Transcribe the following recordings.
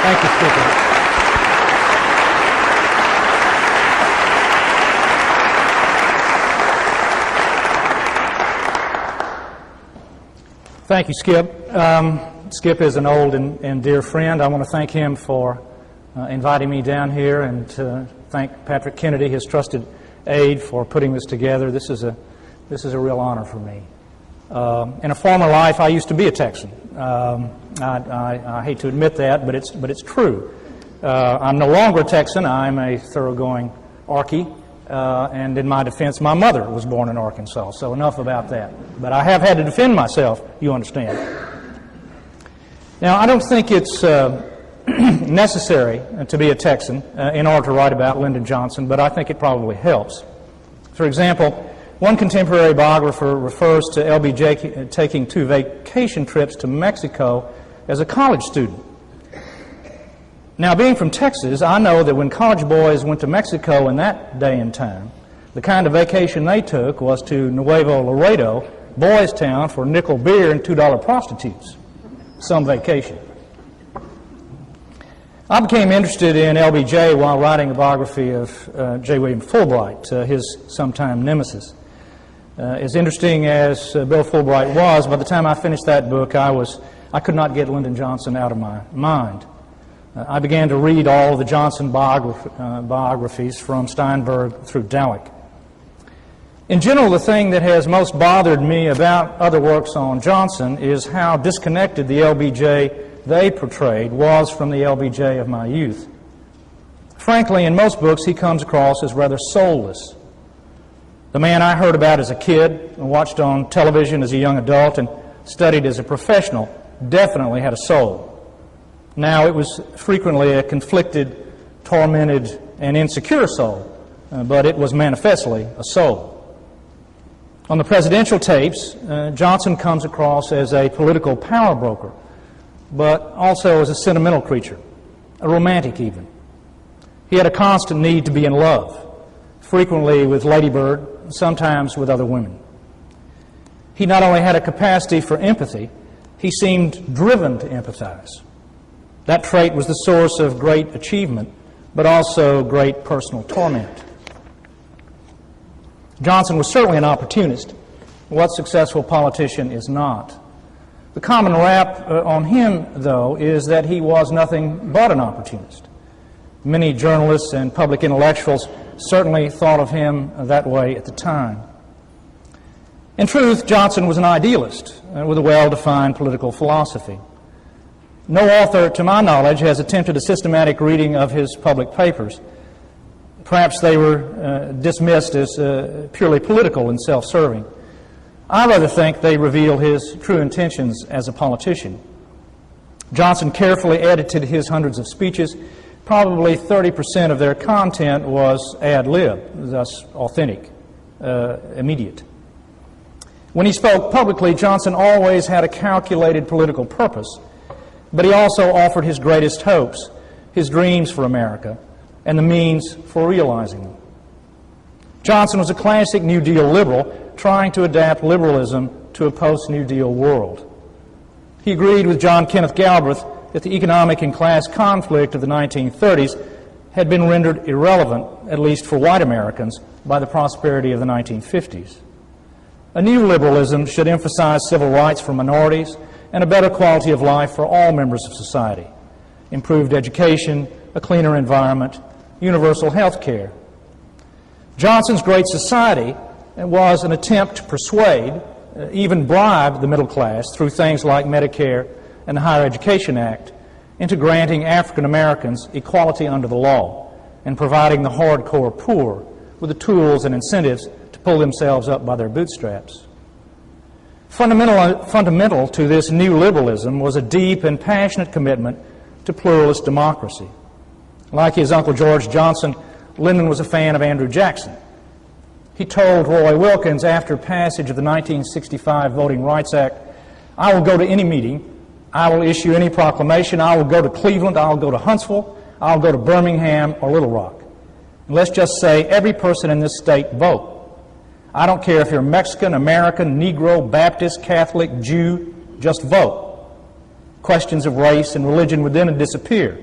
Thank you, Skipper. Thank you, Skip. Skip is an old and dear friend. I want to thank him for inviting me down here, and to thank Patrick Kennedy, his trusted aide, for putting this together. This is a real honor for me. In a former life, I used to be a Texan. I hate to admit that, but it's true. I'm no longer a Texan. I'm a thoroughgoing Arkie. And in my defense, my mother was born in Arkansas, so enough about that. But I have had to defend myself, you understand. Now, I don't think it's necessary to be a Texan in order to write about Lyndon Johnson, but I think it probably helps. For example, one contemporary biographer refers to LBJ taking 2 vacation trips to Mexico as a college student. Now, being from Texas, I know that when college boys went to Mexico in that day and time, the kind of vacation they took was to Nuevo Laredo, Boys Town, for nickel beer and $2 prostitutes. Some vacation. I became interested in LBJ while writing a biography of J. William Fulbright, his sometime nemesis. As interesting as Bill Fulbright was, by the time I finished that book, I could not get Lyndon Johnson out of my mind. I began to read all of the Johnson biographies from Steinberg through Dalek. In general, the thing that has most bothered me about other works on Johnson is how disconnected the LBJ they portrayed was from the LBJ of my youth. Frankly, in most books, he comes across as rather soulless. The man I heard about as a kid, and watched on television as a young adult, and studied as a professional definitely had a soul. Now, it was frequently a conflicted, tormented, and insecure soul, but it was manifestly a soul. On the presidential tapes, Johnson comes across as a political power broker, but also as a sentimental creature, a romantic even. He had a constant need to be in love, frequently with Lady Bird, sometimes with other women. He not only had a capacity for empathy, he seemed driven to empathize. That trait was the source of great achievement, but also great personal torment. Johnson was certainly an opportunist. What successful politician is not? The common rap on him, though, is that he was nothing but an opportunist. Many journalists and public intellectuals certainly thought of him that way at the time. In truth, Johnson was an idealist with a well-defined political philosophy. No author, to my knowledge, has attempted a systematic reading of his public papers. Perhaps they were dismissed as purely political and self-serving. I rather think they reveal his true intentions as a politician. Johnson carefully edited his hundreds of speeches. Probably 30% of their content was ad lib, thus authentic, immediate. When he spoke publicly, Johnson always had a calculated political purpose, but he also offered his greatest hopes, his dreams for America, and the means for realizing them. Johnson was a classic New Deal liberal trying to adapt liberalism to a post-New Deal world. He agreed with John Kenneth Galbraith that the economic and class conflict of the 1930s had been rendered irrelevant, at least for white Americans, by the prosperity of the 1950s. A new liberalism should emphasize civil rights for minorities and a better quality of life for all members of society, improved education, a cleaner environment, universal health care. Johnson's Great Society was an attempt to persuade, even bribe the middle class through things like Medicare and the Higher Education Act into granting African Americans equality under the law and providing the hardcore poor with the tools and incentives to pull themselves up by their bootstraps. Fundamental to this new liberalism was a deep and passionate commitment to pluralist democracy. Like his Uncle George Johnson, Lyndon was a fan of Andrew Jackson. He told Roy Wilkins after passage of the 1965 Voting Rights Act, "I will go to any meeting, I will issue any proclamation, I will go to Cleveland, I will go to Huntsville, I will go to Birmingham or Little Rock. And let's just say every person in this state vote. I don't care if you're Mexican, American, Negro, Baptist, Catholic, Jew, just vote. Questions of race and religion would then disappear.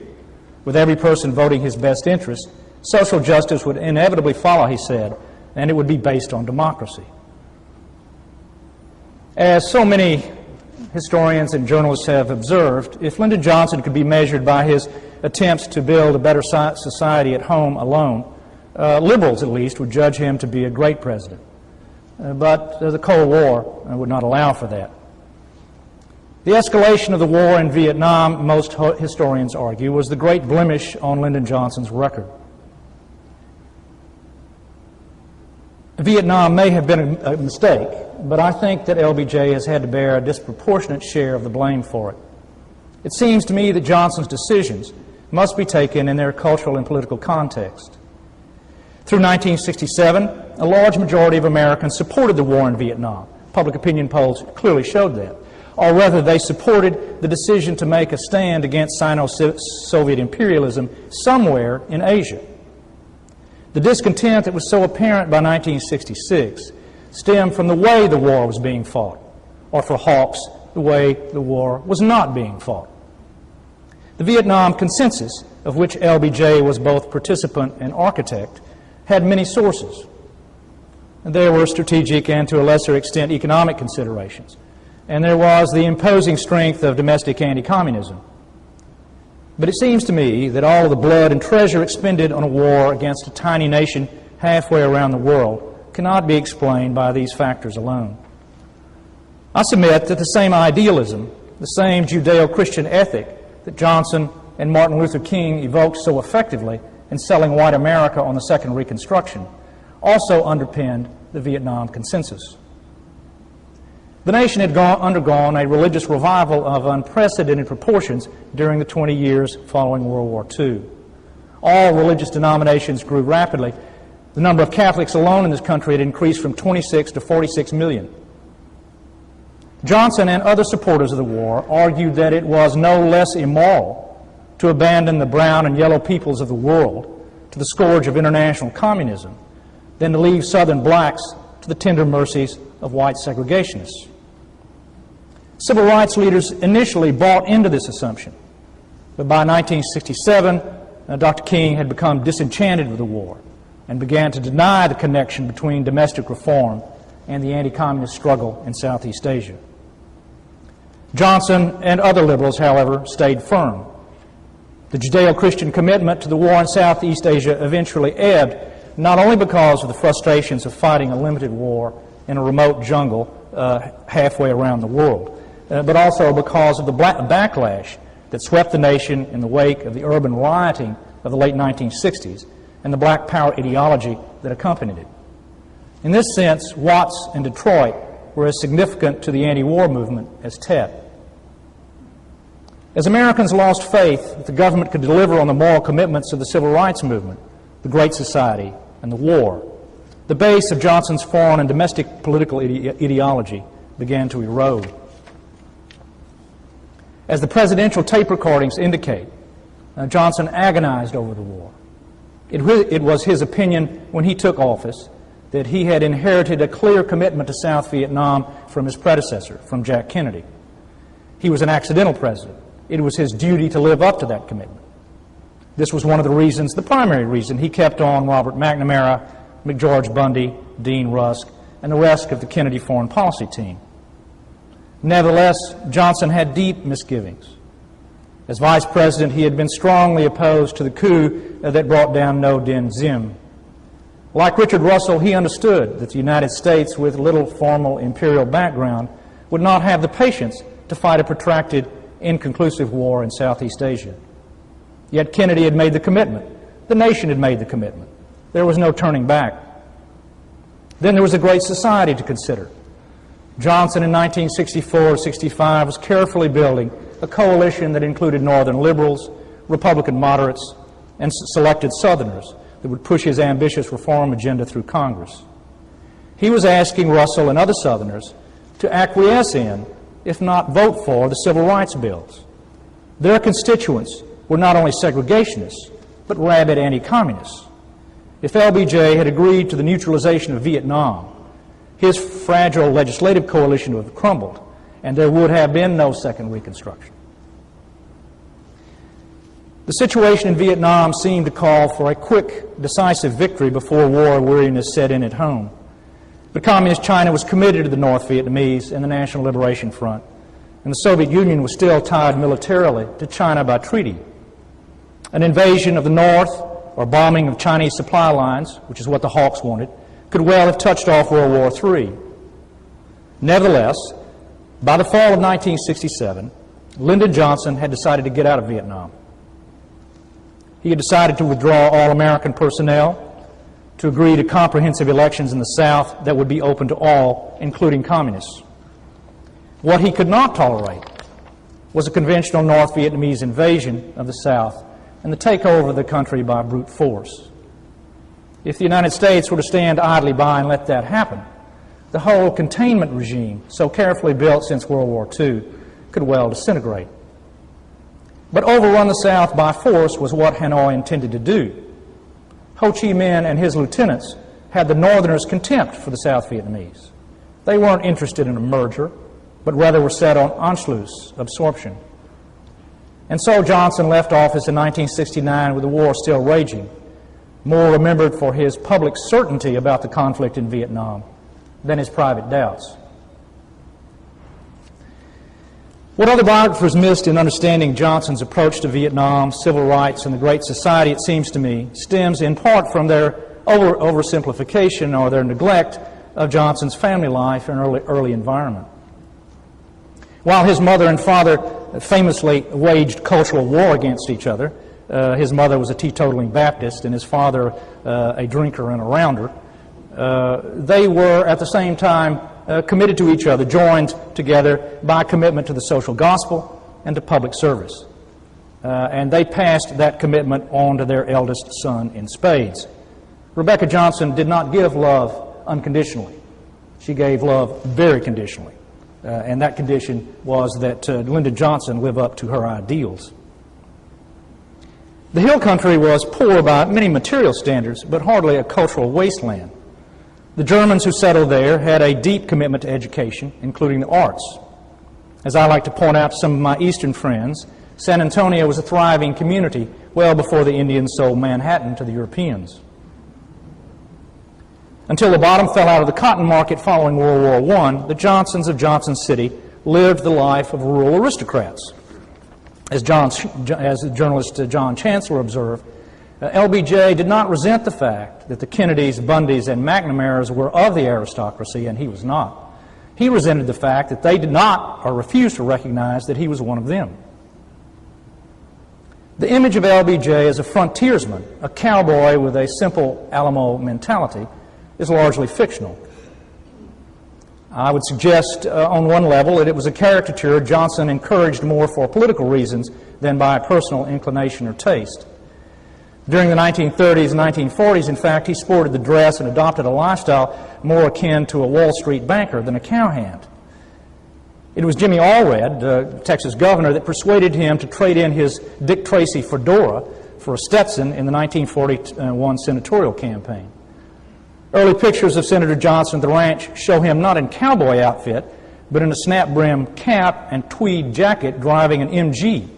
With every person voting his best interest, social justice would inevitably follow, he said, and it would be based on democracy. As so many historians and journalists have observed, if Lyndon Johnson could be measured by his attempts to build a better society at home alone, liberals at least would judge him to be a great president. But the Cold War would not allow for that. The escalation of the war in Vietnam, most historians argue, was the great blemish on Lyndon Johnson's record. Vietnam may have been a mistake, but I think that LBJ has had to bear a disproportionate share of the blame for it. It seems to me that Johnson's decisions must be taken in their cultural and political context. Through 1967, a large majority of Americans supported the war in Vietnam. Public opinion polls clearly showed that. Or rather, they supported the decision to make a stand against Sino-Soviet imperialism somewhere in Asia. The discontent that was so apparent by 1966 stemmed from the way the war was being fought, or for hawks, the way the war was not being fought. The Vietnam Consensus, of which LBJ was both participant and architect, had many sources. There were strategic and, to a lesser extent, economic considerations. And there was the imposing strength of domestic anti-communism. But it seems to me that all of the blood and treasure expended on a war against a tiny nation halfway around the world cannot be explained by these factors alone. I submit that the same idealism, the same Judeo-Christian ethic that Johnson and Martin Luther King evoked so effectively in selling white America on the Second Reconstruction, also underpinned the Vietnam Consensus. The nation had undergone a religious revival of unprecedented proportions during the 20 years following World War II. All religious denominations grew rapidly. The number of Catholics alone in this country had increased from 26 to 46 million. Johnson and other supporters of the war argued that it was no less immoral to abandon the brown and yellow peoples of the world to the scourge of international communism than to leave Southern blacks to the tender mercies of white segregationists. Civil rights leaders initially bought into this assumption, but by 1967, Dr. King had become disenchanted with the war and began to deny the connection between domestic reform and the anti-communist struggle in Southeast Asia. Johnson and other liberals, however, stayed firm. The Judeo-Christian commitment to the war in Southeast Asia eventually ebbed, not only because of the frustrations of fighting a limited war in a remote jungle halfway around the world, but also because of the backlash that swept the nation in the wake of the urban rioting of the late 1960s and the black power ideology that accompanied it. In this sense, Watts and Detroit were as significant to the anti-war movement as Tet. As Americans lost faith that the government could deliver on the moral commitments of the civil rights movement, the Great Society, and the war, the base of Johnson's foreign and domestic political ideology began to erode. As the presidential tape recordings indicate, Johnson agonized over the war. It was his opinion when he took office that he had inherited a clear commitment to South Vietnam from his predecessor, from Jack Kennedy. He was an accidental president. It was his duty to live up to that commitment. This was one of the reasons, the primary reason, he kept on Robert McNamara, McGeorge Bundy, Dean Rusk, and the rest of the Kennedy foreign policy team. Nevertheless, Johnson had deep misgivings. As vice president, he had been strongly opposed to the coup that brought down Ngo Dinh Diem. Like Richard Russell, he understood that the United States, with little formal imperial background, would not have the patience to fight a protracted, inconclusive war in Southeast Asia. Yet Kennedy had made the commitment. The nation had made the commitment. There was no turning back. Then there was a Great Society to consider. Johnson in 1964-65 was carefully building a coalition that included Northern liberals, Republican moderates, and selected Southerners that would push his ambitious reform agenda through Congress. He was asking Russell and other Southerners to acquiesce in, if not vote for, the civil rights bills. Their constituents were not only segregationists, but rabid anti-communists. If LBJ had agreed to the neutralization of Vietnam, his fragile legislative coalition would have crumbled, and there would have been no second Reconstruction. The situation in Vietnam seemed to call for a quick, decisive victory before war weariness set in at home. But Communist China was committed to the North Vietnamese and the National Liberation Front, and the Soviet Union was still tied militarily to China by treaty. An invasion of the North or bombing of Chinese supply lines, which is what the Hawks wanted, could well have touched off World War III. Nevertheless, by the fall of 1967, Lyndon Johnson had decided to get out of Vietnam. He had decided to withdraw all American personnel, to agree to comprehensive elections in the South that would be open to all, including communists. What he could not tolerate was a conventional North Vietnamese invasion of the South and the takeover of the country by brute force. If the United States were to stand idly by and let that happen, the whole containment regime, so carefully built since World War II, could well disintegrate. But overrun the South by force was what Hanoi intended to do. Ho Chi Minh and his lieutenants had the Northerners' contempt for the South Vietnamese. They weren't interested in a merger, but rather were set on Anschluss, absorption. And so Johnson left office in 1969 with the war still raging, more remembered for his public certainty about the conflict in Vietnam than his private doubts. What other biographers missed in understanding Johnson's approach to Vietnam, civil rights, and the Great Society, it seems to me, stems in part from their oversimplification or their neglect of Johnson's family life and early environment. While his mother and father famously waged cultural war against each other, his mother was a teetotaling Baptist and his father a drinker and a rounder, they were at the same time committed to each other, joined together by commitment to the social gospel and to public service. And they passed that commitment on to their eldest son in spades. Rebecca Johnson did not give love unconditionally. She gave love very conditionally. And that condition was that Lyndon Johnson live up to her ideals. The Hill Country was poor by many material standards, but hardly a cultural wasteland. The Germans who settled there had a deep commitment to education, including the arts. As I like to point out to some of my Eastern friends, San Antonio was a thriving community well before the Indians sold Manhattan to the Europeans. Until the bottom fell out of the cotton market following World War I, the Johnsons of Johnson City lived the life of rural aristocrats. As journalist John Chancellor observed, LBJ did not resent the fact that the Kennedys, Bundys, and McNamaras were of the aristocracy, and he was not. He resented the fact that they did not or refused to recognize that he was one of them. The image of LBJ as a frontiersman, a cowboy with a simple Alamo mentality, is largely fictional. I would suggest on one level that it was a caricature Johnson encouraged more for political reasons than by personal inclination or taste. During the 1930s and 1940s, in fact, he sported the dress and adopted a lifestyle more akin to a Wall Street banker than a cowhand. It was Jimmy Allred, the Texas governor, that persuaded him to trade in his Dick Tracy fedora for a Stetson in the 1941 senatorial campaign. Early pictures of Senator Johnson at the ranch show him not in cowboy outfit, but in a snap-brim cap and tweed jacket driving an MG.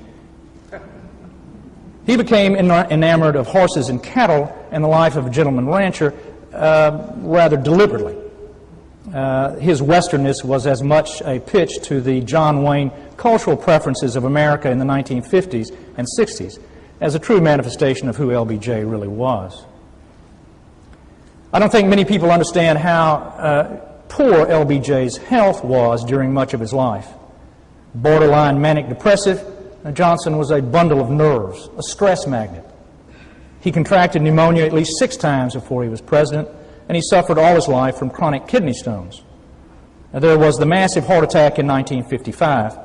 He became enamored of horses and cattle and the life of a gentleman rancher rather deliberately. His westernness was as much a pitch to the John Wayne cultural preferences of America in the 1950s and 60s as a true manifestation of who LBJ really was. I don't think many people understand how poor LBJ's health was during much of his life. Borderline manic depressive, Johnson was a bundle of nerves, a stress magnet. He contracted pneumonia at least 6 times before he was president, and he suffered all his life from chronic kidney stones. Now, there was the massive heart attack in 1955,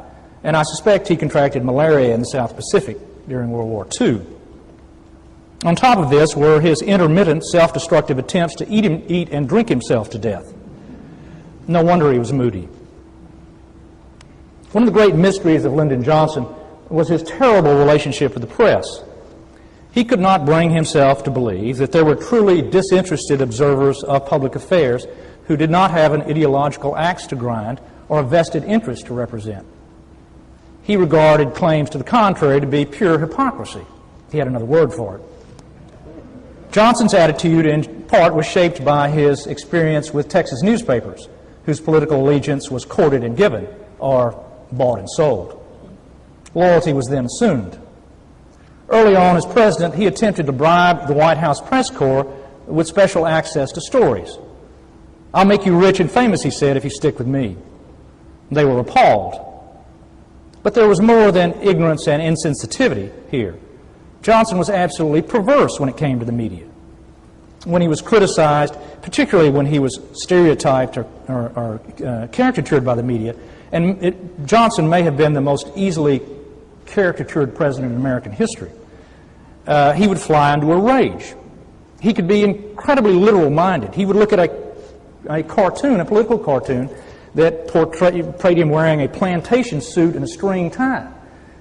and I suspect he contracted malaria in the South Pacific during World War II. On top of this were his intermittent self-destructive attempts to eat and drink himself to death. No wonder he was moody. One of the great mysteries of Lyndon Johnson was his terrible relationship with the press. He could not bring himself to believe that there were truly disinterested observers of public affairs who did not have an ideological axe to grind or a vested interest to represent. He regarded claims to the contrary to be pure hypocrisy. He had another word for it. Johnson's attitude, in part, was shaped by his experience with Texas newspapers, whose political allegiance was courted and given, or bought and sold. Loyalty was then assumed. Early on as president, he attempted to bribe the White House press corps with special access to stories. "I'll make you rich and famous," he said, "if you stick with me." They were appalled. But there was more than ignorance and insensitivity here. Johnson was absolutely perverse when it came to the media. When he was criticized, particularly when he was stereotyped or caricatured by the media, and Johnson may have been the most easily caricatured president in American history, he would fly into a rage. He could be incredibly literal-minded. He would look at a cartoon, a political cartoon, that portrayed him wearing a plantation suit and a string tie.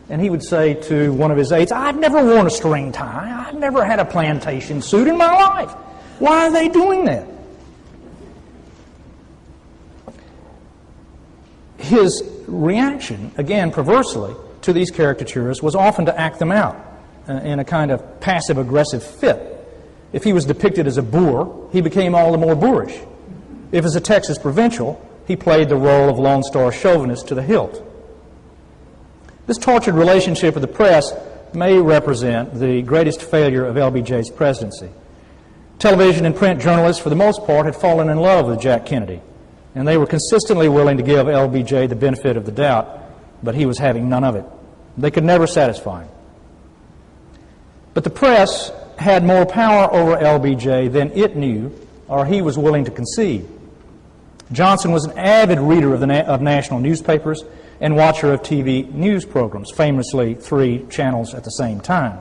And he would say to one of his aides, "I've never worn a string tie. I've never had a plantation suit in my life. Why are they doing that?" His reaction, again perversely, to these caricatures was often to act them out in a kind of passive-aggressive fit. If he was depicted as a boor, he became all the more boorish. If as a Texas provincial, he played the role of Lone Star chauvinist to the hilt. This tortured relationship with the press may represent the greatest failure of LBJ's presidency. Television and print journalists, for the most part, had fallen in love with Jack Kennedy, and they were consistently willing to give LBJ the benefit of the doubt, but he was having none of it. They could never satisfy him. But the press had more power over LBJ than it knew or he was willing to concede. Johnson was an avid reader of national newspapers and watcher of TV news programs, famously 3 channels at the same time.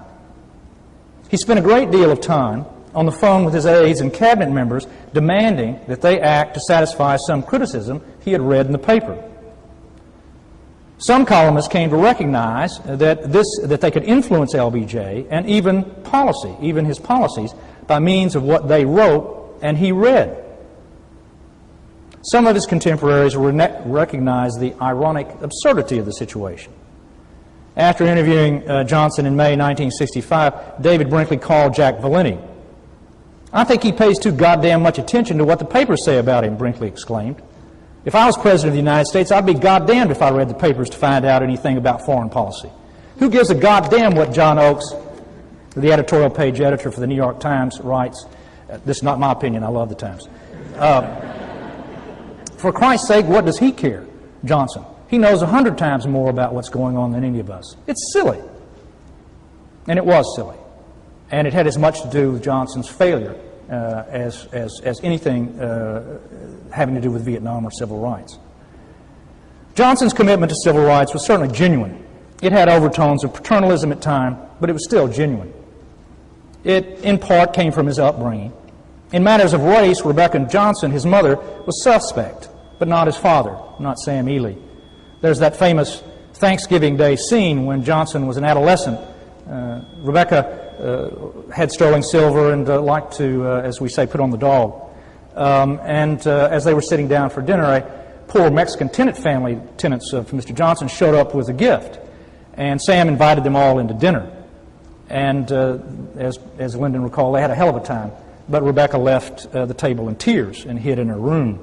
He spent a great deal of time on the phone with his aides and cabinet members demanding that they act to satisfy some criticism he had read in the paper. Some columnists came to recognize that they could influence LBJ and even his policies, by means of what they wrote and he read. Some of his contemporaries recognized the ironic absurdity of the situation. After interviewing Johnson in May 1965, David Brinkley called Jack Valenti. "I think he pays too goddamn much attention to what the papers say about him," Brinkley exclaimed. "If I was President of the United States, I'd be goddamned if I read the papers to find out anything about foreign policy. Who gives a goddamn what John Oakes, the editorial page editor for the New York Times, writes?" This is not my opinion. I love the Times. "For Christ's sake, what does he care, Johnson? He knows 100 times more about what's going on than any of us. It's silly." And it was silly. And it had as much to do with Johnson's failure as anything having to do with Vietnam or civil rights. Johnson's commitment to civil rights was certainly genuine. It had overtones of paternalism at times, but it was still genuine. It, in part, came from his upbringing. In matters of race, Rebecca Johnson, his mother, was suspect, but not his father, not Sam Ely. There's that famous Thanksgiving Day scene when Johnson was an adolescent. Rebecca had sterling silver and liked to, as we say, put on the dog. As they were sitting down for dinner, a poor Mexican tenants of Mr. Johnson showed up with a gift. And Sam invited them all into dinner. And as Lyndon recalled, they had a hell of a time. But Rebecca left the table in tears and hid in her room.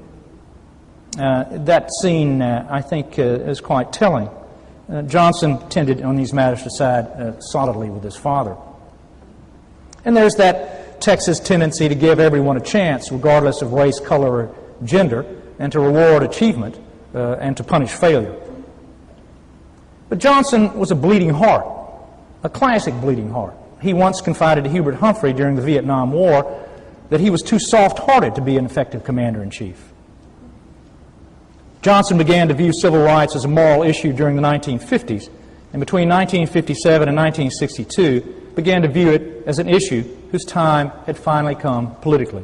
That scene, I think, is quite telling. Johnson tended on these matters to side solidly with his father. And there's that Texas tendency to give everyone a chance, regardless of race, color, or gender, and to reward achievement and to punish failure. But Johnson was a bleeding heart, a classic bleeding heart. He once confided to Hubert Humphrey during the Vietnam War that he was too soft-hearted to be an effective commander-in-chief. Johnson began to view civil rights as a moral issue during the 1950s, and between 1957 and 1962 began to view it as an issue whose time had finally come politically.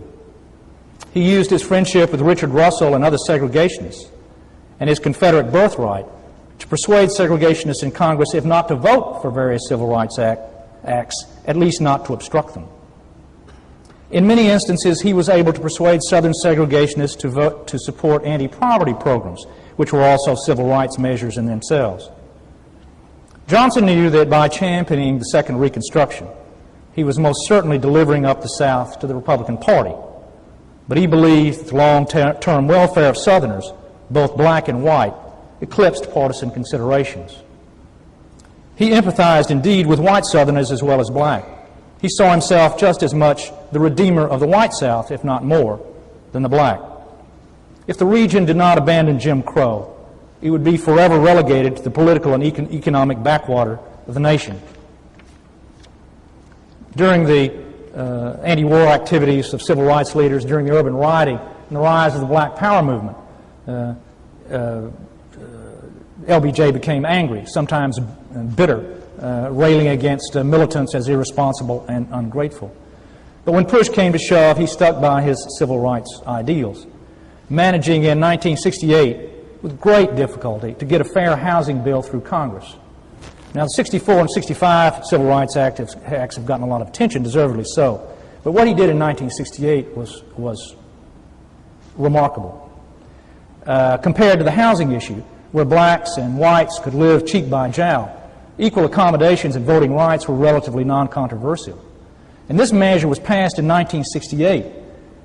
He used his friendship with Richard Russell and other segregationists and his Confederate birthright to persuade segregationists in Congress, if not to vote for various civil rights acts, at least not to obstruct them. In many instances, he was able to persuade Southern segregationists to vote to support anti-poverty programs, which were also civil rights measures in themselves. Johnson knew that by championing the Second Reconstruction, he was most certainly delivering up the South to the Republican Party. But he believed that the long-term welfare of Southerners, both black and white, eclipsed partisan considerations. He empathized indeed with white Southerners as well as black. He saw himself just as much the redeemer of the white South, if not more, than the black. If the region did not abandon Jim Crow, it would be forever relegated to the political and economic backwater of the nation. During the anti-war activities of civil rights leaders, during the urban rioting and the rise of the Black Power movement, LBJ became angry, sometimes bitter, railing against militants as irresponsible and ungrateful. But when push came to shove, he stuck by his civil rights ideals, managing in 1968 with great difficulty to get a fair housing bill through Congress. Now, the 64 and 65 Civil Rights Acts have gotten a lot of attention, deservedly so. But what he did in 1968 was remarkable. Compared to the housing issue, where blacks and whites could live cheek by jowl, equal accommodations and voting rights were relatively non-controversial. And this measure was passed in 1968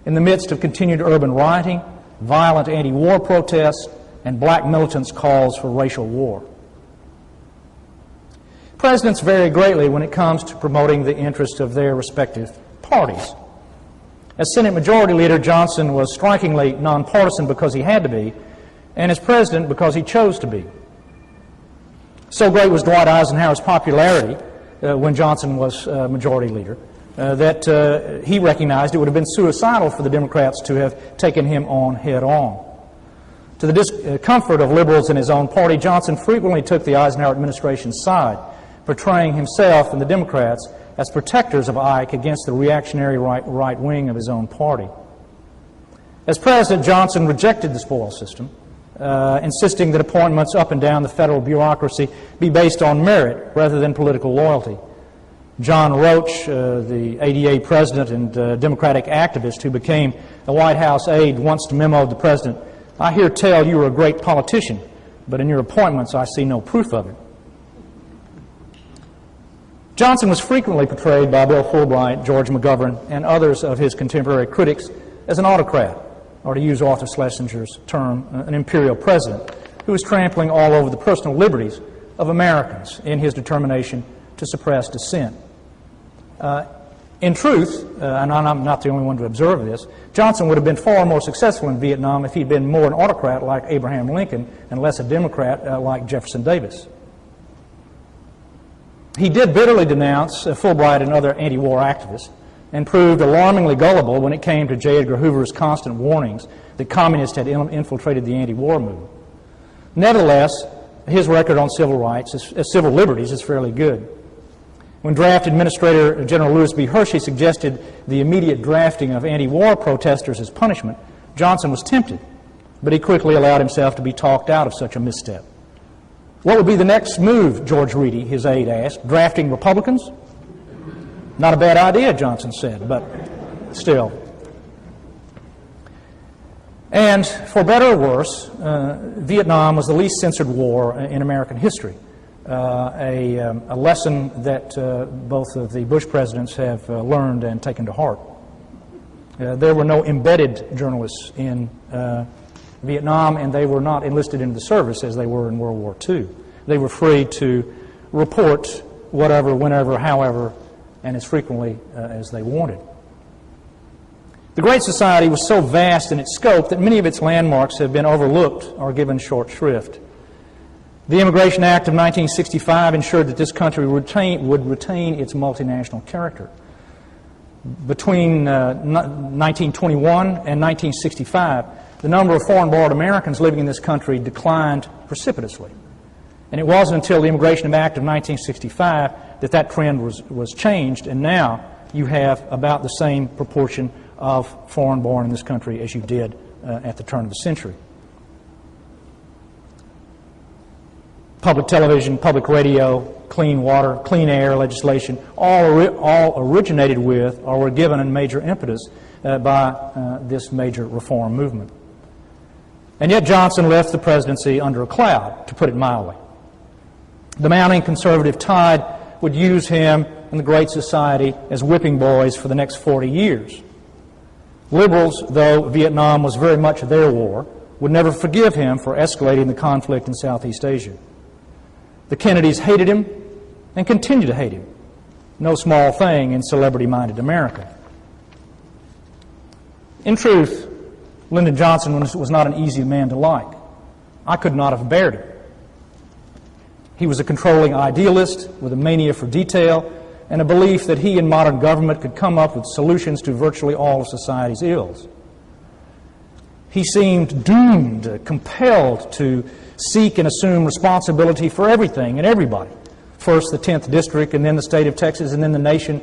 in the midst of continued urban rioting, violent anti-war protests, and black militants' calls for racial war. Presidents vary greatly when it comes to promoting the interests of their respective parties. As Senate Majority Leader, Johnson was strikingly nonpartisan because he had to be, and as President because he chose to be. So great was Dwight Eisenhower's popularity when Johnson was Majority Leader that he recognized it would have been suicidal for the Democrats to have taken him on head-on. To the discomfort of liberals in his own party, Johnson frequently took the Eisenhower administration's side, portraying himself and the Democrats as protectors of Ike against the reactionary right wing of his own party. As President, Johnson rejected the spoils system, insisting that appointments up and down the federal bureaucracy be based on merit rather than political loyalty. John Roach, the ADA president and Democratic activist who became a White House aide, once memoed the president, "I hear tell you are a great politician, but in your appointments I see no proof of it." Johnson was frequently portrayed by Bill Fulbright, George McGovern, and others of his contemporary critics as an autocrat, or to use Arthur Schlesinger's term, an imperial president, who was trampling all over the personal liberties of Americans in his determination to suppress dissent. In truth, and I'm not the only one to observe this, Johnson would have been far more successful in Vietnam if he'd been more an autocrat like Abraham Lincoln and less a Democrat like Jefferson Davis. He did bitterly denounce Fulbright and other anti-war activists and proved alarmingly gullible when it came to J. Edgar Hoover's constant warnings that communists had infiltrated the anti-war movement. Nevertheless, his record on civil rights, civil liberties, is fairly good. When Draft Administrator General Lewis B. Hershey suggested the immediate drafting of anti-war protesters as punishment, Johnson was tempted, but he quickly allowed himself to be talked out of such a misstep. What would be the next move, George Reedy, his aide, asked? Drafting Republicans? Not a bad idea, Johnson said, but still. And for better or worse, Vietnam was the least censored war in American history. A lesson that both of the Bush presidents have learned and taken to heart. There were no embedded journalists in Vietnam, and they were not enlisted into the service as they were in World War II. They were free to report whatever, whenever, however, and as frequently as they wanted. The Great Society was so vast in its scope that many of its landmarks have been overlooked or given short shrift. The Immigration Act of 1965 ensured that this country would retain its multinational character. Between 1921 and 1965, the number of foreign-born Americans living in this country declined precipitously. And it wasn't until the Immigration Act of 1965 that that trend was changed, and now you have about the same proportion of foreign-born in this country as you did at the turn of the century. Public television, public radio, clean water, clean air legislation, all originated with or were given a major impetus by this major reform movement. And yet Johnson left the presidency under a cloud, to put it mildly. The mounting conservative tide would use him and the Great Society as whipping boys for the next 40 years. Liberals, though Vietnam was very much their war, would never forgive him for escalating the conflict in Southeast Asia. The Kennedys hated him and continue to hate him. No small thing in celebrity-minded America. In truth, Lyndon Johnson was not an easy man to like. I could not have bared it. He was a controlling idealist with a mania for detail and a belief that he and modern government could come up with solutions to virtually all of society's ills. He seemed doomed, compelled to seek and assume responsibility for everything and everybody. First the 10th District, and then the state of Texas, and then the nation,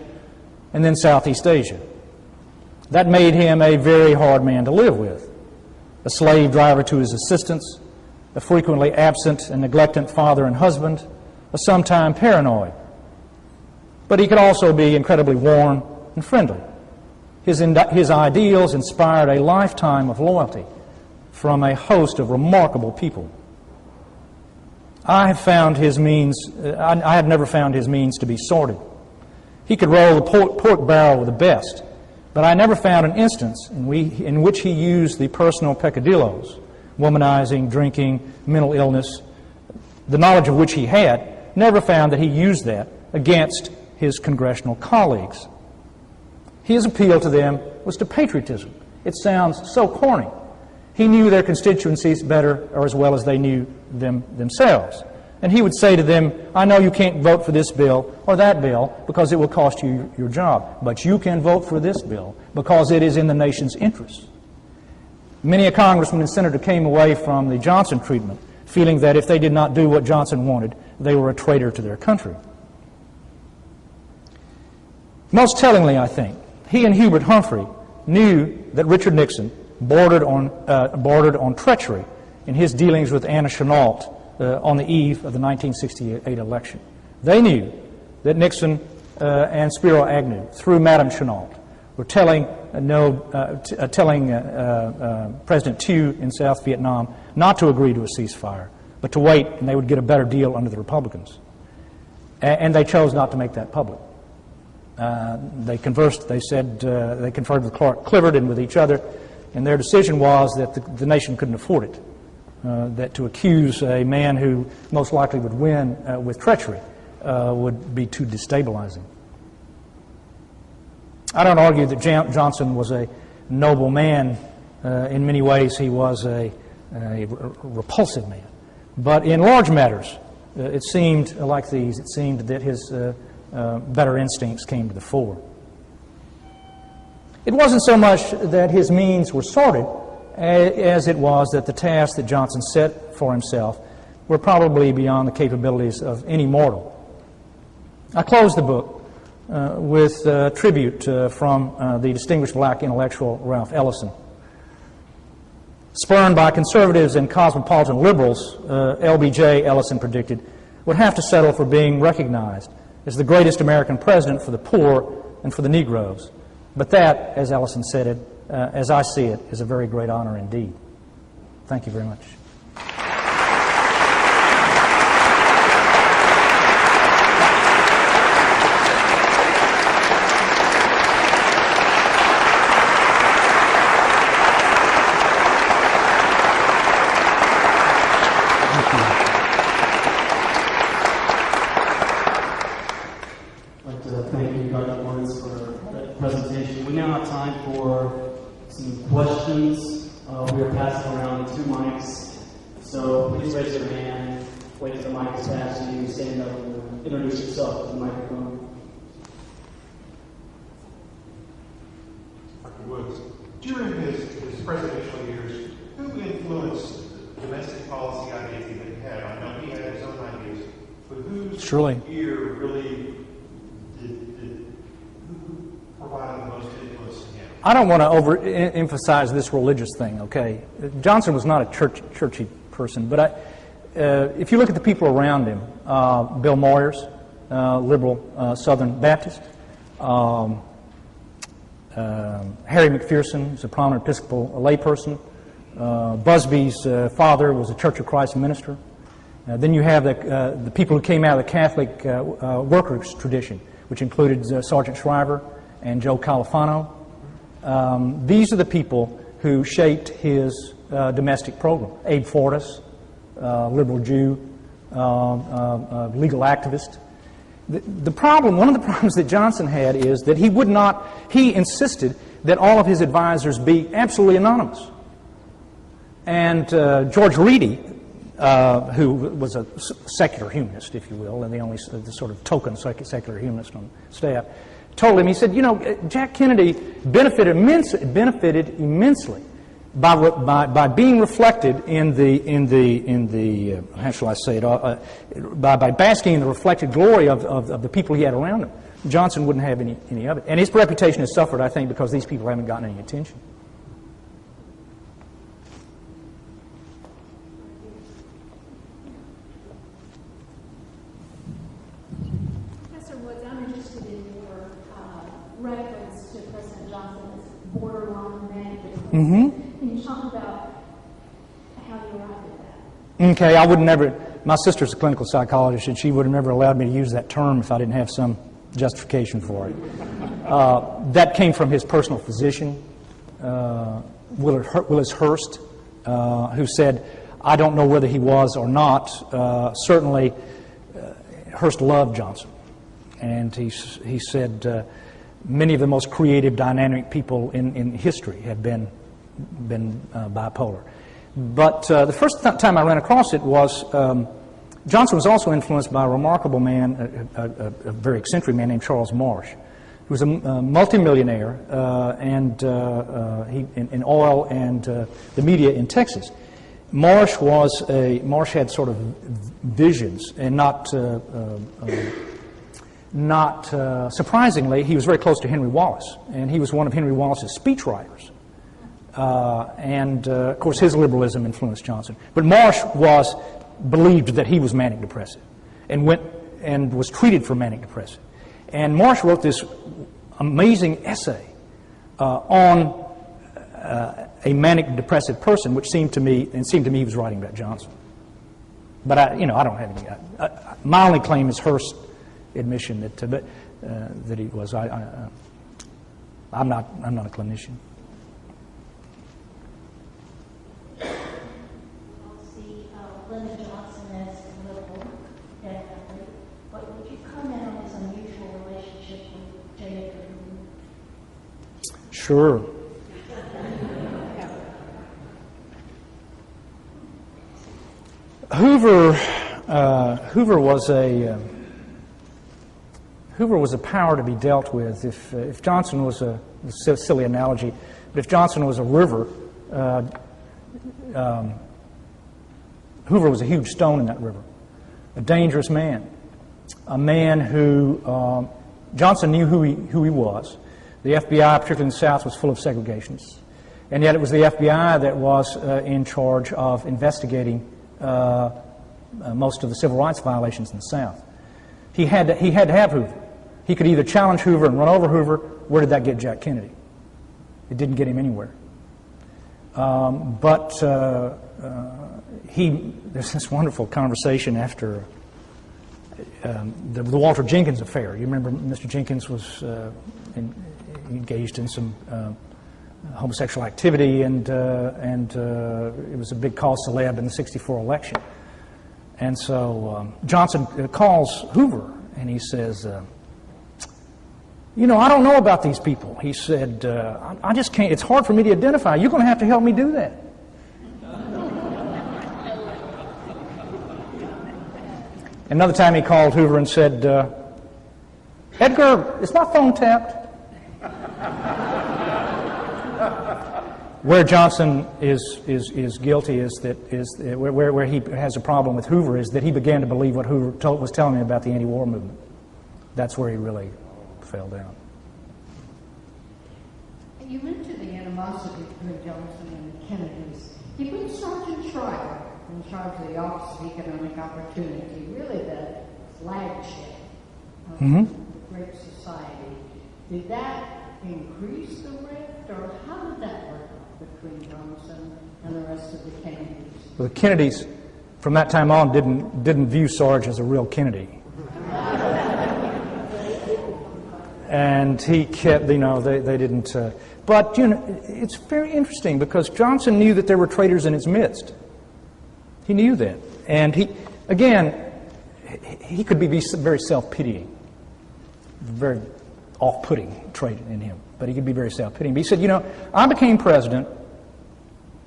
and then Southeast Asia. That made him a very hard man to live with. A slave driver to his assistants, a frequently absent and neglectant father and husband, a sometime paranoid. But he could also be incredibly warm and friendly. His ideals inspired a lifetime of loyalty from a host of remarkable people. I have never found his means to be sordid. He could roll the pork barrel with the best, but I never found an instance in which he used the personal peccadillos, womanizing, drinking, mental illness, the knowledge of which he had, never found that he used that against his congressional colleagues. His appeal to them was to patriotism. It sounds so corny. He knew their constituencies better or as well as they knew them themselves. And he would say to them, I know you can't vote for this bill or that bill because it will cost you your job, but you can vote for this bill because it is in the nation's interest. Many a congressman and senator came away from the Johnson treatment feeling that if they did not do what Johnson wanted, they were a traitor to their country. Most tellingly, I think, he and Hubert Humphrey knew that Richard Nixon bordered on treachery in his dealings with Anna Chennault on the eve of the 1968 election. They knew that Nixon and Spiro Agnew, through Madame Chennault, were telling President Thieu in South Vietnam not to agree to a ceasefire, but to wait and they would get a better deal under the Republicans. And they chose not to make that public. They conferred with Clark Clifford and with each other, and their decision was that the nation couldn't afford it, that to accuse a man who most likely would win with treachery would be too destabilizing. I don't argue that Johnson was a noble man. In many ways, he was a repulsive man. But in large matters, it seemed like these. It seemed that his better instincts came to the fore. It wasn't so much that his means were sordid as it was that the tasks that Johnson set for himself were probably beyond the capabilities of any mortal. I closed the book with a tribute from the distinguished black intellectual Ralph Ellison. Spurned by conservatives and cosmopolitan liberals, LBJ, Ellison predicted, would have to settle for being recognized as the greatest American president for the poor and for the Negroes. But that, as Ellison said it, as I see it, is a very great honor indeed. Thank you very much. During his presidential years, who influenced domestic policy ideas that he had? I know he had his own ideas, but whose ear really who provided the most influence to him? I don't want to overemphasize this religious thing, okay? Johnson was not a churchy person, but if you look at the people around him, Bill Moyers, liberal Southern Baptist, Harry McPherson is a prominent Episcopal layperson. Busby's father was a Church of Christ minister. Then you have the people who came out of the Catholic workers' tradition, which included Sergeant Shriver and Joe Califano. These are the people who shaped his domestic program. Abe Fortas, liberal Jew, legal activist. The problem, one of the problems that Johnson had is that he insisted that all of his advisors be absolutely anonymous. And George Reedy, who was a secular humanist, if you will, and the sort of token secular humanist on staff, told him, he said, Jack Kennedy benefited immensely by being reflected in the how shall I say it, by basking in the reflected glory of the people he had around him. Johnson wouldn't have any of it. And his reputation has suffered, I think, because these people haven't gotten any attention. Professor Woods, I'm interested in your reference to President Johnson as borderline manic. Can you talk about how you arrived at that? Okay, I would never. My sister's a clinical psychologist, and she would have never allowed me to use that term if I didn't have some justification for it. That came from his personal physician, Willis Hurst, who said, I don't know whether he was or not. Certainly, Hurst loved Johnson. And he said, many of the most creative, dynamic people in history have been bipolar. But the first time I ran across it was Johnson was also influenced by a remarkable man, a very eccentric man named Charles Marsh, who was a multimillionaire in oil and the media in Texas. Marsh had sort of visions, and not surprisingly, he was very close to Henry Wallace, and he was one of Henry Wallace's speechwriters. Of course, his liberalism influenced Johnson. But Marsh believed that he was manic depressive and was treated for manic depressive. And Marsh wrote this amazing essay on a manic depressive person, which seemed to me he was writing about Johnson. But I don't have any. My only claim is Hearst's admission that he was. I'm not a clinician. Lyndon Johnson as liberal, definitely. But would you comment on his unusual relationship with J. Edgar Hoover? Sure. Hoover was a power to be dealt with. If Johnson was a silly analogy, but if Johnson was a river, Hoover was a huge stone in that river, a dangerous man, a man who Johnson knew who he was. The FBI, particularly in the South, was full of segregationists, and yet it was the FBI that was in charge of investigating most of the civil rights violations in the South. He had to have Hoover. He could either challenge Hoover and run over Hoover. Where did that get Jack Kennedy? It didn't get him anywhere. There's this wonderful conversation after the Walter Jenkins affair. You remember Mr. Jenkins was engaged in some homosexual activity, and it was a big cause celeb in the '64 election. And so Johnson calls Hoover, and he says, I don't know about these people. He said, I just can't, it's hard for me to identify. You're going to have to help me do that. Another time he called Hoover and said, Edgar, is my phone tapped? Where Johnson is guilty where he has a problem with Hoover is that he began to believe what Hoover was telling him about the anti-war movement. That's where he really fell down. You mentioned the animosity between Johnson and the Kennedys. He put Sergeant Shriver in charge of the Office of Economic Opportunity, really the flagship of the Great Society. Did that increase the rift, or how did that work out between Johnson and the rest of the Kennedys? Well, the Kennedys from that time on, didn't view Sarge as a real Kennedy. And he kept, they didn't. But, it's very interesting because Johnson knew that there were traitors in his midst. He knew that. And he could be very self-pitying, very off-putting trait in him, but he could be very self-pitying. But he said, I became president,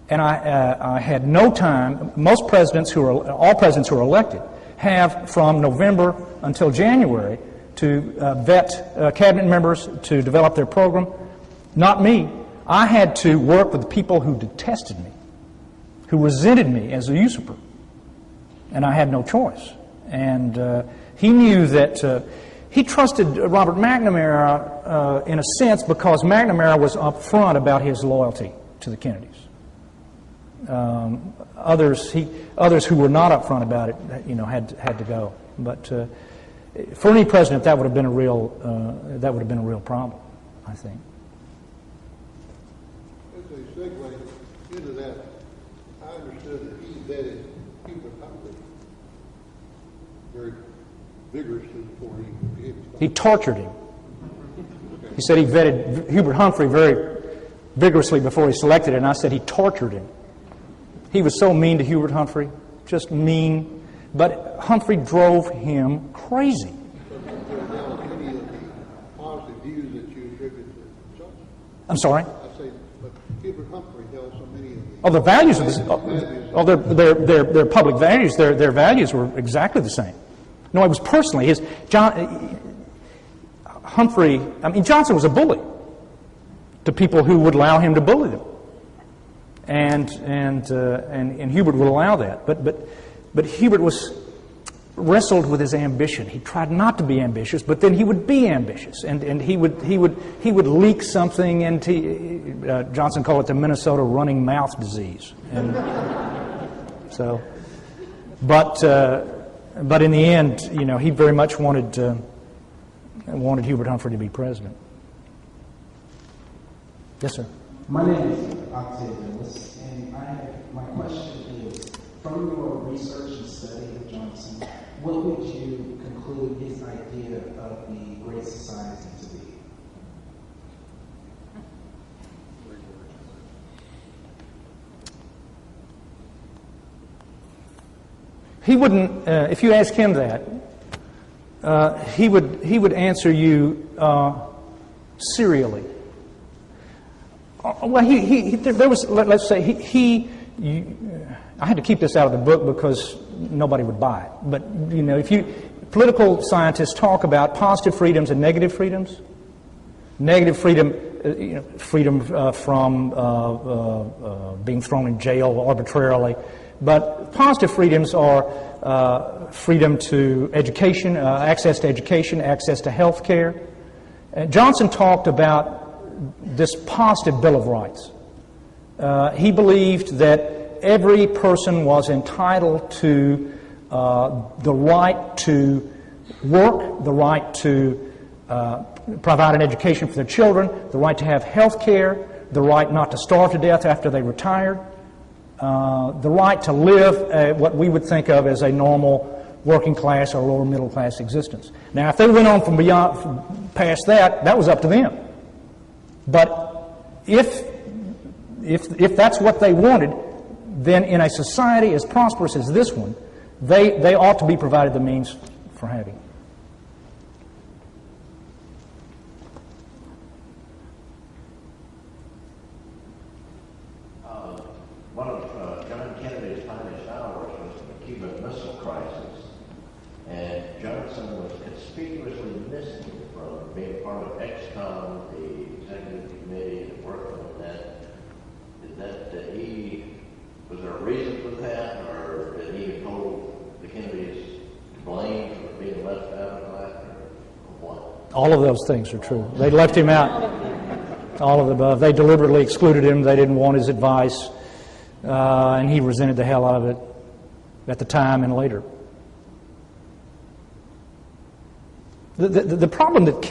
and I had no time. All presidents who are elected have from November until January to vet cabinet members to develop their program. Not me. I had to work with the people who detested me, who resented me as a usurper, and I had no choice. And he knew that he trusted Robert McNamara in a sense because McNamara was upfront about his loyalty to the Kennedys. Others who were not upfront about it, had to go. But for any president, that would have been a real problem, I think. As a segue into that, I understood that he vetted Hubert Humphrey very vigorously before he became. He tortured him. He said he vetted Hubert Humphrey very vigorously before he selected it, and I said he tortured him. He was so mean to Hubert Humphrey, just mean. But Humphrey drove him crazy. Now, any of the positive views that you attribute to Johnson? I'm sorry? I say, but Hubert Humphrey held so many of the... Oh, the values of this. Their public values. Their values were exactly the same. No, it was personally Humphrey. I mean, Johnson was a bully to people who would allow him to bully them, and Hubert would allow that. But Hubert wrestled with his ambition. He tried not to be ambitious, but then he would be ambitious, and he would leak something into. Johnson called it the Minnesota running mouth disease. And so, but in the end, he very much wanted Hubert Humphrey to be president. Yes, sir. My name is Octavius, and my question is, from your research and study of Johnson, what would you conclude his idea of the Great Society to be? He wouldn't. If you ask him that, he would answer you serially. Well, there was. Let's say I had to keep this out of the book because nobody would buy it. But political scientists talk about positive freedoms and negative freedoms. Negative freedom, freedom from being thrown in jail arbitrarily. But positive freedoms are freedom to education, access to health care. Johnson talked about this positive Bill of Rights. He believed that every person was entitled to the right to work, the right to provide an education for their children, the right to have health care, the right not to starve to death after they retired, the right to live what we would think of as a normal working class or lower middle class existence. Now, if they went on from past that, that was up to them. But if that's what they wanted, then in a society as prosperous as this one, they ought to be provided the means for having it. One of John Kennedy's finest hours was the Cuban Missile Crisis, and Johnson was conspicuously missing from being part of ExCom, the executive committee, and working on that. Was there a reason for that, or did he hold the Kennedys to blame for being left out of that, or what? All of those things are true. They left him out. All of the above. They deliberately excluded him. They didn't want his advice. And he resented the hell out of it at the time and later. The problem that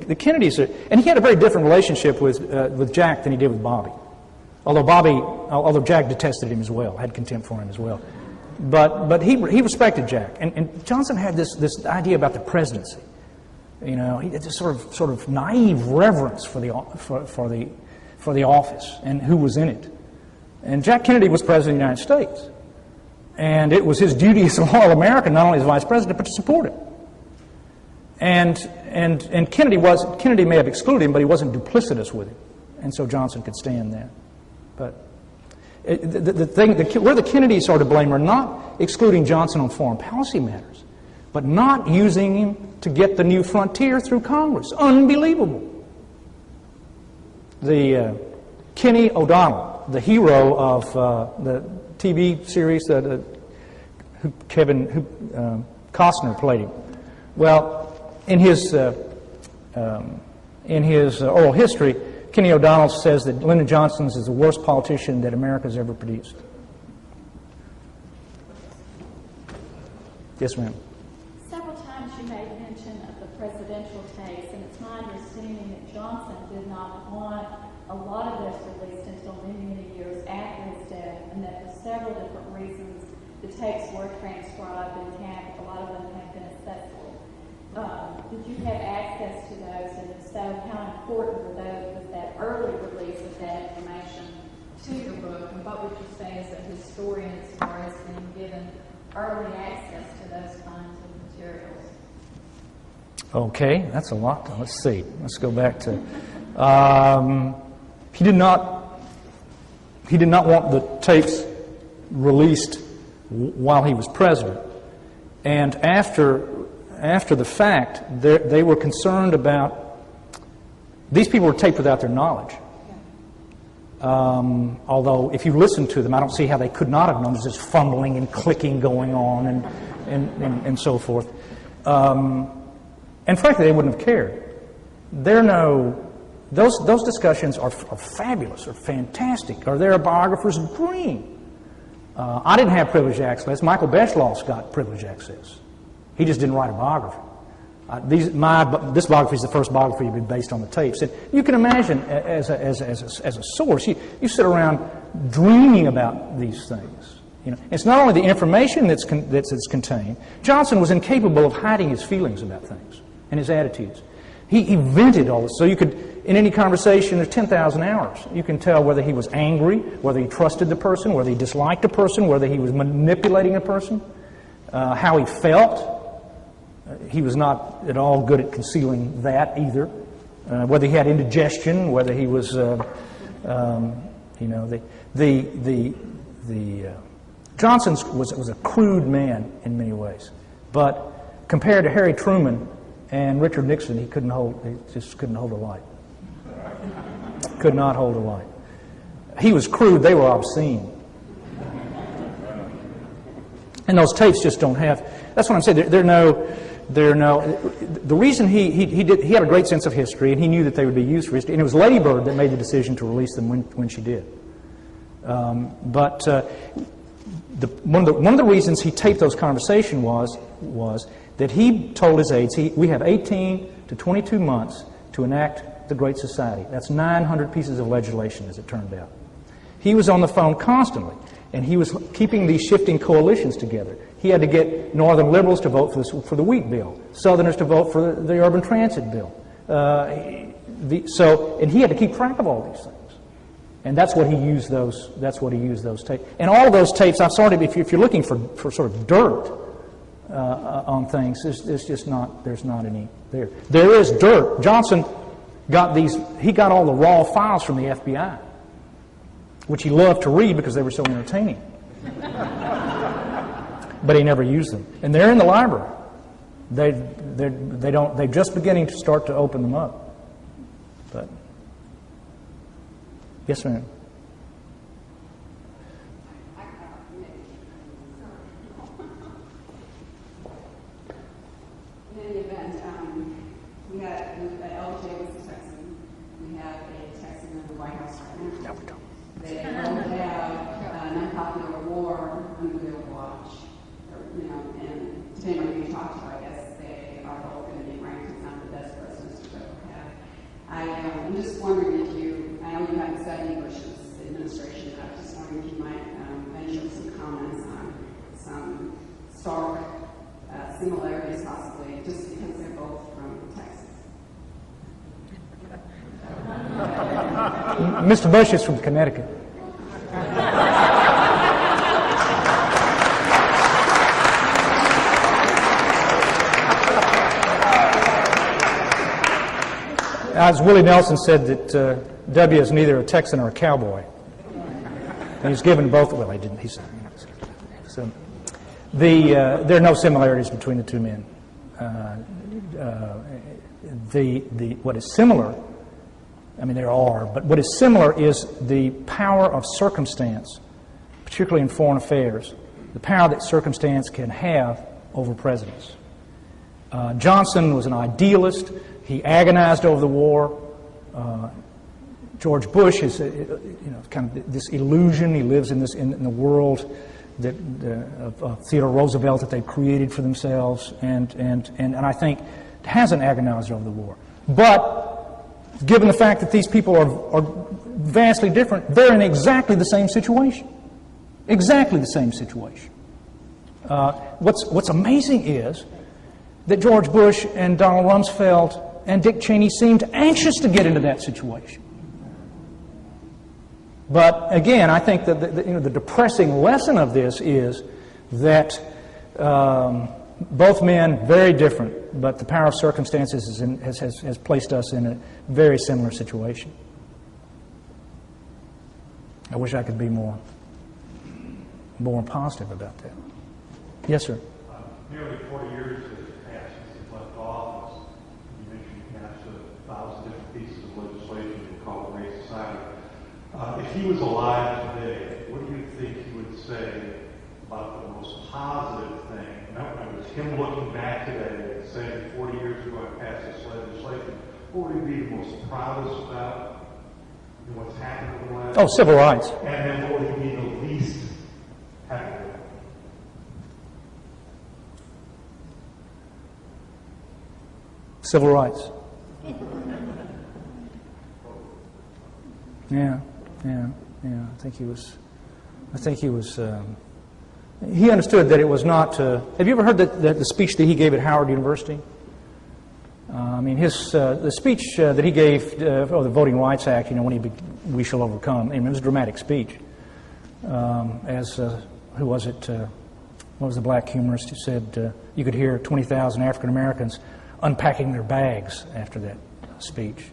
the Kennedys are, and he had a very different relationship with Jack than he did with Bobby. Although Jack detested him as well, had contempt for him as well. But he respected Jack. And Johnson had this idea about the presidency. You know, he had this sort of naive reverence for the office and who was in it. And Jack Kennedy was president of the United States. And it was his duty as a loyal American, not only as vice president, but to support him. And Kennedy may have excluded him, but he wasn't duplicitous with him. And so Johnson could stand there. But where the Kennedys are to blame are not excluding Johnson on foreign policy matters, but not using him to get the new frontier through Congress. Unbelievable. The Kenny O'Donnell, the hero of the TV series that Costner played him. Well, in his oral history, Kenny O'Donnell says that Lyndon Johnson is the worst politician that America's ever produced. Yes, ma'am. Several times you made mention of the presidential tapes, and it's my understanding that Johnson did not want a lot of those released until many, many years after his death, and that for several different reasons the tapes were transcribed and tagged. A lot of them have been accessible. Did you have access to those, and if so, how important were those, was that early release of that information to your book, and what would you say as a historian as far as being given early access to those kinds of materials? Okay, that's a lot. Let's see. Let's go back to. He did not want the tapes released while he was president, and after the fact, they were concerned about. These people were taped without their knowledge. Although, if you listen to them, I don't see how they could not have known. There's this fumbling and clicking going on, and so forth. And frankly, they wouldn't have cared. Those discussions are fabulous, or fantastic, or they're a biographer's dream. I didn't have privileged access. Michael Beschloss got privileged access. He just didn't write a biography. This biography is the first biography to be based on the tapes. And you can imagine, as a source, you sit around dreaming about these things. You know, it's not only the information that's contained. Johnson was incapable of hiding his feelings about things and his attitudes. He vented all this. So you could, in any conversation, there's 10,000 hours. You can tell whether he was angry, whether he trusted the person, whether he disliked a person, whether he was manipulating a person, how he felt. He was not at all good at concealing that either. Whether he had indigestion, whether he was, Johnson was a crude man in many ways, but compared to Harry Truman and Richard Nixon, he just couldn't hold a light. Could not hold a light. He was crude; they were obscene. And those tapes just don't have. That's what I'm saying. The reason he had a great sense of history, and he knew that they would be used for history. And it was Lady Bird that made the decision to release them when she did. One of the reasons he taped those conversations was that he told his aides, we have 18 to 22 months to enact the Great Society. That's 900 pieces of legislation, as it turned out. He was on the phone constantly, and he was keeping these shifting coalitions together. He had to get Northern liberals to vote for the wheat bill, Southerners to vote for the urban transit bill. And he had to keep track of all these things. And that's what he used those. That's what he used those tapes. And all of those tapes, if you're looking for sort of dirt on things, there's just not. There's not any there. There is dirt. Johnson got these. He got all the raw files from the FBI, which he loved to read because they were so entertaining. But he never used them, and they're in the library. They're just beginning to start to open them up. But yes, ma'am. In any event, we had LJ was a Texan. We have a Texan in the White House right now. No, we don't. They both have an unpopular war under their watch. And depending on who you talk to, I guess they are both going to be ranked as not the best presidents to ever have. I'm just wondering if I know you haven't studied Bush's administration, but I was just wondering if you might venture some comments on some some stark similarities possibly, just because they're both from Texas. Mr. Bush is from Connecticut. As Willie Nelson said, that W is neither a Texan or a cowboy. And he's given both. Well, he didn't. He said. So there are no similarities between the two men. What is similar, I mean there are, but what is similar is the power of circumstance, particularly in foreign affairs, the power that circumstance can have over presidents. Johnson was an idealist. He agonized over the war. George Bush is, kind of this illusion. He lives in the world that of Theodore Roosevelt that they created for themselves, and I think hasn't agonized over the war. But given the fact that these people are vastly different, they're in exactly the same situation. Exactly the same situation. What's amazing is that George Bush and Donald Rumsfeld and Dick Cheney seemed anxious to get into that situation. But again, I think that the depressing lesson of this is that both men very different, but the power of circumstances has placed us in a very similar situation. I wish I could be more positive about that. Yes, sir. Nearly 40 years has passed since he left office. You mentioned he passed 1,000 different pieces of legislation to call it Great Society. If he was alive today, what do you think he would say about the most positive thing? In other words, him looking back today and saying 40 years ago I passed this legislation, what would he be the most proudest about in what's happened in the last? Oh, civil rights. And then what would he be the least happy with? Civil rights. Yeah. I think he was. He understood that it was not. Have you ever heard the speech that he gave at Howard University? I mean, the speech that he gave for the Voting Rights Act. When we shall overcome. I mean, it was a dramatic speech. Who was it? What was the black humorist who said you could hear 20,000 African Americans unpacking their bags after that speech?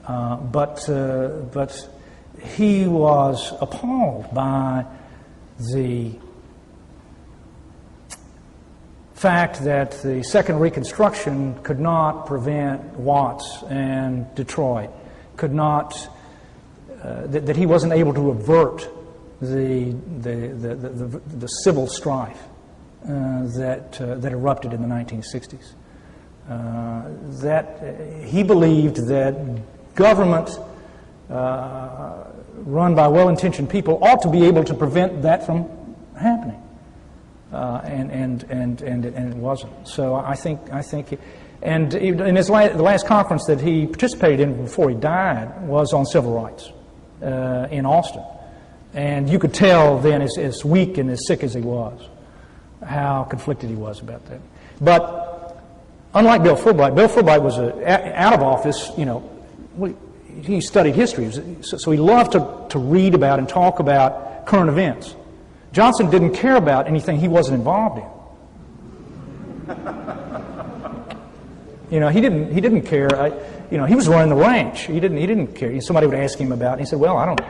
But he was appalled by the fact that the Second Reconstruction could not prevent Watts and Detroit, could not that he wasn't able to avert the civil strife that erupted in the 1960s. That he believed that government run by well-intentioned people ought to be able to prevent that from happening, and it wasn't. So I think, and in the last conference that he participated in before he died was on civil rights in Austin, and you could tell then, as weak and as sick as he was, how conflicted he was about that. But unlike Bill Fulbright was out of office. He studied history, so he loved to read about and talk about current events. Johnson didn't care about anything he wasn't involved in. He didn't care. He was running the ranch. He didn't care. Somebody would ask him about it. He said, "Well, I don't."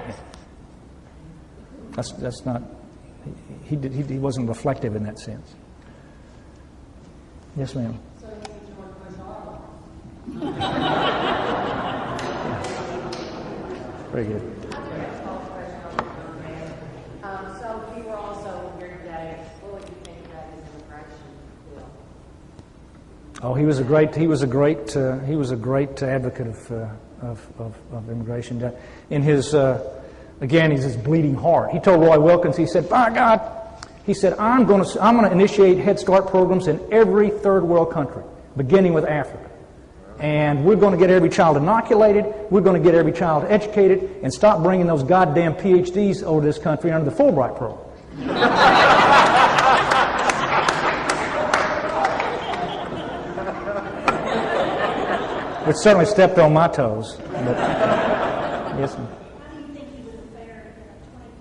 That's not. He wasn't reflective in that sense. Yes, ma'am. So he's a George Bush all. Very good. So if you were also here today, what would you think about his immigration bill? Oh, he was a great advocate of immigration. In his his bleeding heart. He told Roy Wilkins, he said, "By God," he said, I'm going to initiate Head Start programs in every third world country, beginning with Africa. And we're going to get every child inoculated, we're going to get every child educated, and stop bringing those goddamn PhDs over this country under the Fulbright program. which certainly stepped on my toes. But, yes, ma'am. How do you think he was fair in a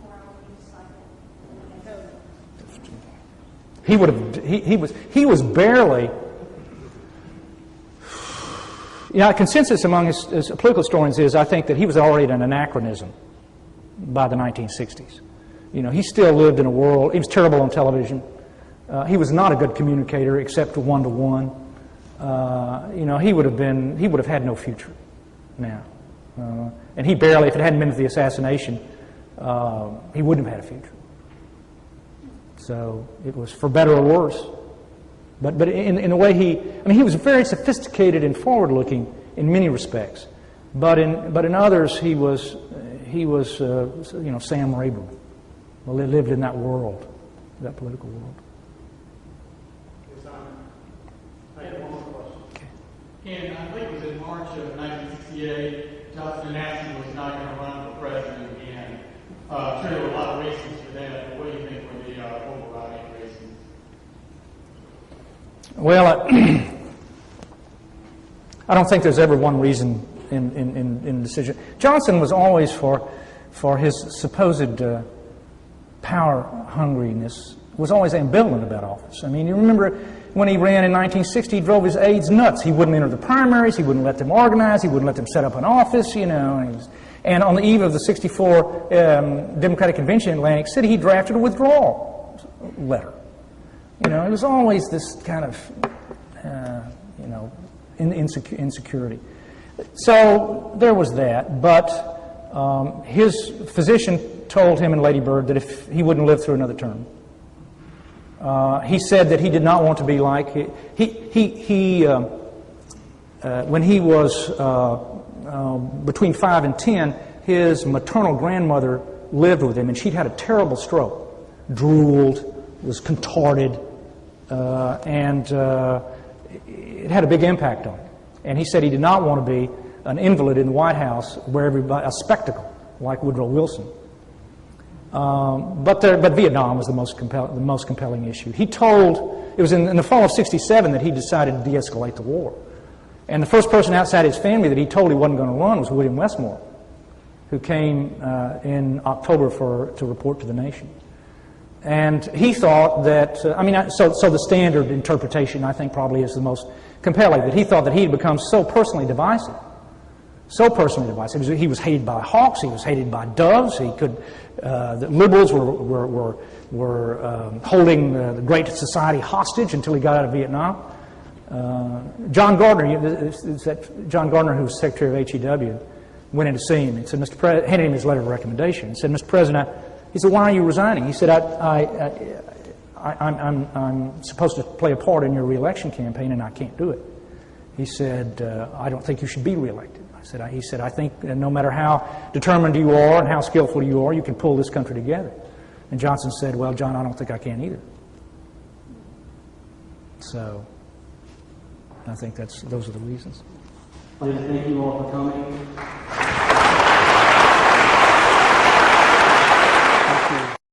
24-hour news cycle? He would have. He was barely. Consensus among his political historians is, I think, that he was already an anachronism by the 1960s. He still lived in a world. He was terrible on television. He was not a good communicator, except one-to-one. He would have had no future now. And he barely, if it hadn't been for the assassination, he wouldn't have had a future. So it was for better or worse. But in a way he was very sophisticated and forward-looking in many respects. But in others he was Sam Rayburn. Well, he lived in that world, that political world. I have one more question. Okay. I think it was in March of 1968, Johnson announced he was not going to run for president again. I'm sure there were a lot of reasons for that. What do you think were the overriding reasons? Well, I don't think there's ever one reason in decision. Johnson was always for his supposed power hungriness, was always ambivalent about office. I mean, you remember when he ran in 1960, he drove his aides nuts. He wouldn't enter the primaries. He wouldn't let them organize. He wouldn't let them set up an office, And on the eve of the 64 Democratic Convention in Atlantic City, he drafted a withdrawal letter. It was always this kind of, insecurity. So there was that. But his physician told him and Lady Bird that if he wouldn't live through another term, he said that he did not want to be like when he was between 5 and 10, his maternal grandmother lived with him, and she'd had a terrible stroke, drooled, was contorted, and it had a big impact on him. And he said he did not want to be an invalid in the White House where everybody, a spectacle like Woodrow Wilson. But Vietnam was the most compelling issue. He told, it was in the fall of '67 that he decided to de-escalate the war. And the first person outside his family that he told he wasn't going to run was William Westmore, who came in October to report to the nation. And he thought that, so the standard interpretation, I think, probably is the most compelling, that he thought that he had become so personally divisive. He was hated by hawks. He was hated by doves. The liberals were holding the Great Society hostage until he got out of Vietnam. John Gardner, John Gardner, who was Secretary of HEW, went in to see him and said, handed him his letter of recommendation and said, Mr. President, he said, why are you resigning? He said, I'm supposed to play a part in your re-election campaign and I can't do it. He said, I don't think you should be re-elected. He said, I think no matter how determined you are and how skillful you are, you can pull this country together. And Johnson said, well, John, I don't think I can either. So I think those are the reasons. Thank you all for coming.